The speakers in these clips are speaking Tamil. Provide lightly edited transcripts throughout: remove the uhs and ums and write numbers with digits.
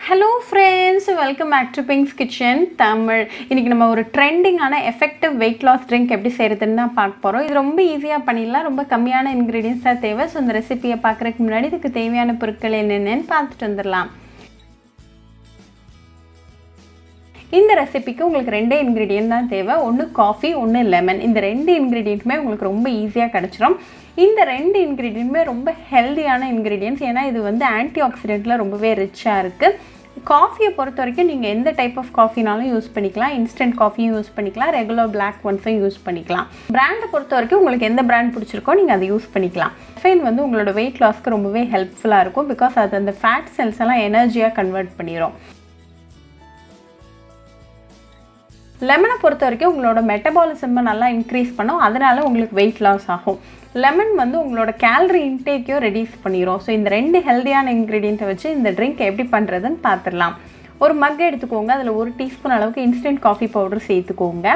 Hello friends, welcome back to Pink's Kitchen Tamil. இன்னைக்கு நம்ம ஒரு ட்ரெண்டிங்கான எஃபெக்டிவ் weight loss drink எப்படி செய்யறதுன்னு தான் பார்க்க போறோம். இது ரொம்ப ஈஸியா பண்ணிடலாம். ரொம்ப கம்மியான ingredients தான் தேவை. சோ இந்த ரெசிபியை பார்க்கறதுக்கு முன்னாடி இதுக்கு தேவையான பொருட்கள் என்னென்னன்னு பார்த்துட்டு வந்துடலாம். இந்த ரெசிபிக்கு உங்களுக்கு ரெண்டே இன்கிரிடியன்ட் தான் தேவை. ஒன்று காஃபி, ஒன்று லெமன். இந்த ரெண்டு இன்கிரிடியன்ட்டுமே உங்களுக்கு ரொம்ப ஈஸியாக கிடச்சிரும். இந்த ரெண்டு இன்கிரிடியன்ட்டுமே ரொம்ப ஹெல்தியான இன்கிரிடியன்ட்ஸ். ஏன்னா இது வந்து ஆன்டி ஆக்சிடென்ட்டில் ரொம்பவே ரிச்சாக இருக்குது. காஃபியை பொறுத்த வரைக்கும் நீங்கள் எந்த டைப் ஆஃப் காஃபினாலும் யூஸ் பண்ணிக்கலாம். இன்ஸ்டன்ட் காஃபியும் யூஸ் பண்ணிக்கலாம், ரெகுலர் பிளாக் ஒன்ஸும் யூஸ் பண்ணிக்கலாம். பிராண்டை பொறுத்த வரைக்கும் உங்களுக்கு எந்த பிராண்ட் பிடிச்சிருக்கோ நீங்கள் அதை யூஸ் பண்ணிக்கலாம். கஃபைன் வந்து உங்களோட வெயிட் லாஸ்க்கு ரொம்பவே ஹெல்ப்ஃபுல்லாக இருக்கும். பிகாஸ் அது அந்த ஃபேட் செல்ஸ் எல்லாம் எனர்ஜியாக கன்வெர்ட் பண்ணிடும். லெமனை பொறுத்த வரைக்கும் உங்களோட மெட்டபாலிசமை நல்லா இன்க்ரீஸ் பண்ணும். அதனால உங்களுக்கு வெயிட் லாஸ் ஆகும். லெமன் வந்து உங்களோட கேலரி இன்டேக்கையும் ரெடியூஸ் பண்ணிடும். ஸோ இந்த ரெண்டு ஹெல்தியான இன்க்ரீடியண்ட்டை வச்சு இந்த ட்ரிங்க் எப்படி பண்ணுறதுன்னு பார்த்துடலாம். ஒரு மக் எடுத்துக்கோங்க. அதில் 1 டீஸ்பூன் அளவுக்கு இன்ஸ்டன்ட் காஃபி பவுடர் சேர்த்துக்கோங்க.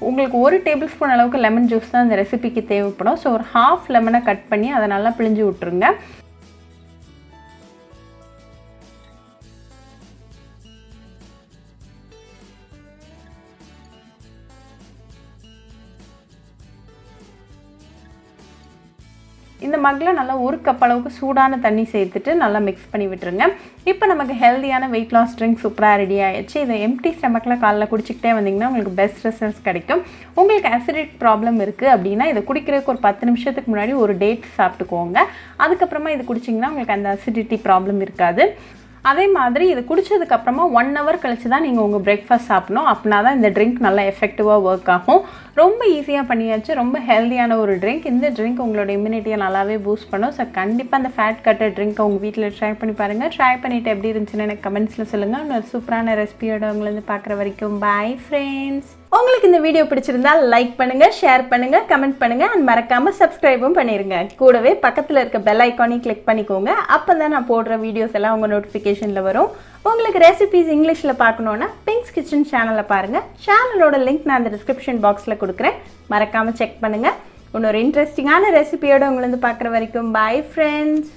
உங்களுக்கு 1 டேபிள் ஸ்பூன் அளவுக்கு லெமன் ஜூஸ் தான் இந்த ரெசிபிக்கு தேவைப்படும். ஸோ ஒரு ஹாஃப் லெமனை கட் பண்ணி அதை நல்லா பிழிஞ்சு விட்டுருங்க. இந்த மக்கில் நல்லா 1 கப் அளவுக்கு சூடான தண்ணி சேர்த்துட்டு நல்லா மிக்ஸ் பண்ணி விட்டுருங்க. இப்போ நமக்கு ஹெல்தியான வெயிட் லாஸ் ட்ரிங்க் சூப்பராக ரெடி ஆகிடுச்சு. இதை எம்டி ஸ்டமக்கில் காலைல குடிச்சிக்கிட்டே வந்தீங்கன்னா உங்களுக்கு பெஸ்ட் ரிசல்ட்ஸ் கிடைக்கும். உங்களுக்கு அசிடிக் ப்ராப்ளம் இருக்குது அப்படின்னா இதை குடிக்கிறதுக்கு ஒரு 10 நிமிஷத்துக்கு முன்னாடி ஒரு டேட் சாப்பிட்டுக்கோங்க. அதுக்கப்புறமா இது குடிச்சிங்கன்னா உங்களுக்கு அந்த அசிடிட்டி ப்ராப்ளம் இருக்காது. அதே மாதிரி இது குடித்ததுக்கப்புறமா 1 ஹவர் கழிச்சு தான் நீங்கள் உங்கள் பிரேக்ஃபாஸ்ட் சாப்பிடணும். அப்படின்னா தான் இந்த ட்ரிங்க் நல்லா எஃபெக்டிவாக ஒர்க் ஆகும். ரொம்ப ஈஸியாக பண்ணியாச்சு. ரொம்ப ஹெல்தியான ஒரு ட்ரிங்க். இந்த ட்ரிங்க் உங்களோட இம்யூனிட்டியை நல்லாவே பூஸ்ட் பண்ணும். ஸோ கண்டிப்பாக அந்த ஃபேட் கட்டர் ட்ரிங்க்கை உங்கள் வீட்டில் ட்ரை பண்ணி பாருங்கள். ட்ரை பண்ணிவிட்டு எப்படி இருந்துச்சுன்னு எனக்கு கமெண்ட்ஸில் சொல்லுங்கள். இன்னொரு சூப்பரான ரெசிபியோட உங்களை வந்து பார்க்குற வரைக்கும் பாய் ஃப்ரெண்ட்ஸ். உங்களுக்கு இந்த வீடியோ பிடிச்சிருந்தா லைக் பண்ணுங்கள், ஷேர் பண்ணுங்கள், கமெண்ட் பண்ணுங்கள் அண்ட் மறக்காமல் சப்ஸ்கிரைபும் பண்ணிடுங்க. கூடவே பக்கத்தில் இருக்க பெல் ஐக்கானையும் கிளிக் பண்ணிக்கோங்க. அப்போ தான் நான் போடுற வீடியோஸ் எல்லாம் உங்கள் நோட்டிஃபிகேஷனில் வரும். உங்களுக்கு ரெசிபிஸ் இங்கிலீஷில் பார்க்கணுன்னா பிங்க்ஸ் கிச்சன் சேனலை பாருங்கள். சேனலோட லிங்க் நான் அந்த டிஸ்கிரிப்ஷன் பாக்ஸில் கொடுக்குறேன். மறக்காமல் செக் பண்ணுங்கள். இன்னொரு இன்ட்ரெஸ்டிங்கான ரெசிபியோடு உங்களை வந்து பார்க்குற வரைக்கும் பாய் ஃப்ரெண்ட்ஸ்.